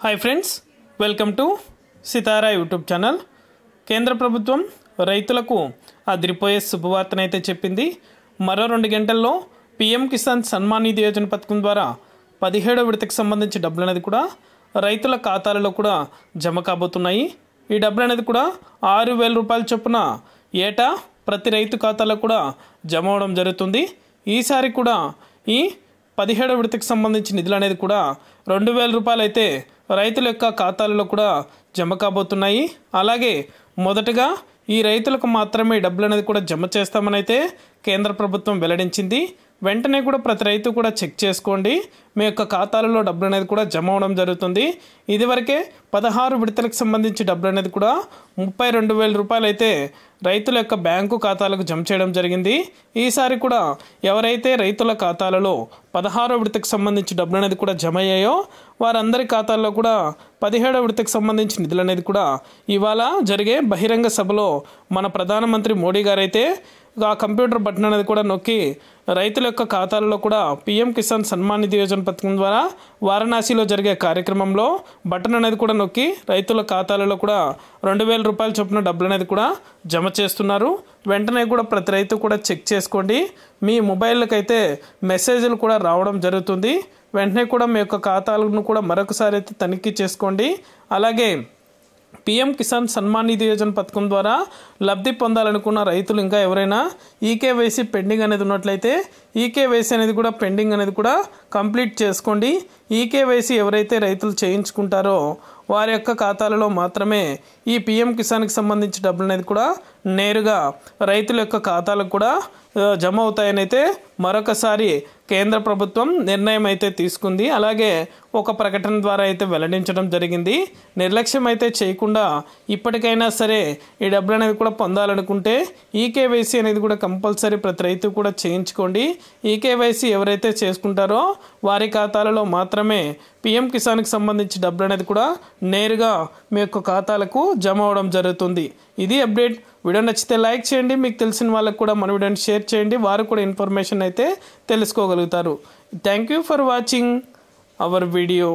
Hi friends, welcome to Sitara YouTube channel. కేంద్ర ప్రభుత్వం రైతులకు అదిరిపోయే శుభవార్తనైతే చెప్పింది. మరో 2 గంటల్లో పీఎం కిసాన్ సన్మాన్ నిధి యోజన పథకం ద్వారా 17వ విడతకు సంబంధించి డబ్బులు అనేది కూడా రైతుల ఖాతాలలో కూడా జమ కాబోతున్నాయి. ఈ డబ్బులు అనేది కూడా 6,000 రూపాయల చొప్పున ఏటా ప్రతి రైతు ఖాతాలో కూడా జమ అవడం జరుగుతుంది. ఈసారి కూడా ఈ 17వ విడతకు సంబంధించి నిధులు అనేది కూడా 2,000 రూపాయలు అయితే రైతుల యొక్క ఖాతాలలో కూడా జమ కాబోతున్నాయి. అలాగే మొదటగా ఈ రైతులకు మాత్రమే డబ్బులు అనేది కూడా జమ చేస్తామని అయితే కేంద్ర ప్రభుత్వం వెల్లడించింది. వెంటనే కూడా ప్రతి రైతు కూడా చెక్ చేసుకోండి, మీ యొక్క ఖాతాలలో డబ్బులు అనేది కూడా జమ అవడం జరుగుతుంది. ఇదివరకే 16 విడతలకు సంబంధించి డబ్బులు అనేది కూడా 32,000 రూపాయలు అయితే రైతుల యొక్క బ్యాంకు ఖాతాలకు జమ చేయడం జరిగింది. ఈసారి కూడా ఎవరైతే రైతుల ఖాతాలలో 16వ విడతకు సంబంధించి డబ్బులు అనేది కూడా జమ అయ్యాయో వారందరి ఖాతాల్లో కూడా 17వ విడతకు సంబంధించి నిధులు అనేది కూడా ఇవాళ జరిగే బహిరంగ సభలో మన ప్రధానమంత్రి మోడీ గారు అయితే ఆ కంప్యూటర్ బటన్ అనేది కూడా నొక్కి రైతుల యొక్క ఖాతాలలో కూడా పీఎం కిసాన్ సన్మాన్ నిధి యోజన పథకం ద్వారా వారణాసిలో జరిగే కార్యక్రమంలో బటన్ అనేది కూడా నొక్కి రైతుల ఖాతాలలో కూడా 2,000 రూపాయల చొప్పున డబ్బులు అనేది కూడా జమ చేస్తున్నారు. వెంటనే కూడా ప్రతి రైతు కూడా చెక్ చేసుకోండి, మీ మొబైల్కైతే మెసేజ్లు కూడా రావడం జరుగుతుంది. వెంటనే కూడా మీ యొక్క ఖాతాలను కూడా మరొకసారి అయితే తనిఖీ చేసుకోండి. అలాగే పీఎం కిసాన్ సన్మాన్ నిధి యోజన పథకం ద్వారా లబ్ధి పొందాలనుకున్న రైతులు ఇంకా ఎవరైనా ఈకేవైసీ పెండింగ్ అనేది ఉన్నట్లయితే ఈకేవైసీ అనేది కూడా పెండింగ్ అనేది కూడా కంప్లీట్ చేసుకోండి. ఈకేవైసీ ఎవరైతే రైతులు చేయించుకుంటారో వారి యొక్క ఖాతాలలో మాత్రమే ఈ పీఎం కిసాన్కి సంబంధించి డబ్బులు అనేది కూడా నేరుగా రైతుల యొక్క ఖాతాలకు కూడా జమ అవుతాయని అయితే మరొకసారి కేంద్ర ప్రభుత్వం నిర్ణయం అయితే తీసుకుంది. అలాగే ఒక ప్రకటన ద్వారా అయితే వెల్లడించడం జరిగింది. నిర్లక్ష్యం అయితే చేయకుండా ఇప్పటికైనా సరే ఈ డబ్బులు అనేది కూడా పొందాలనుకుంటే ఈకేవైసీ అనేది కూడా కంపల్సరీ ప్రతి రైతు కూడా చేయించుకోండి. ఈకేవైసీ ఎవరైతే చేసుకుంటారో వారి ఖాతాలలో మాత్రమే పీఎం కిసాన్కి సంబంధించి డబ్బులు అనేది కూడా నేరుగా మీ యొక్క ఖాతాలకు జమ అవడం జరుగుతుంది. ఇది అప్డేట్. వీడియో నచ్చితే లైక్ చేయండి, మీకు తెలిసిన వాళ్ళకు కూడా మన వీడియోని షేర్ చేయండి, వారు కూడా ఇన్ఫర్మేషన్ అయితే తెలుసుకోగలుగుతారు. Thank you for watching our video.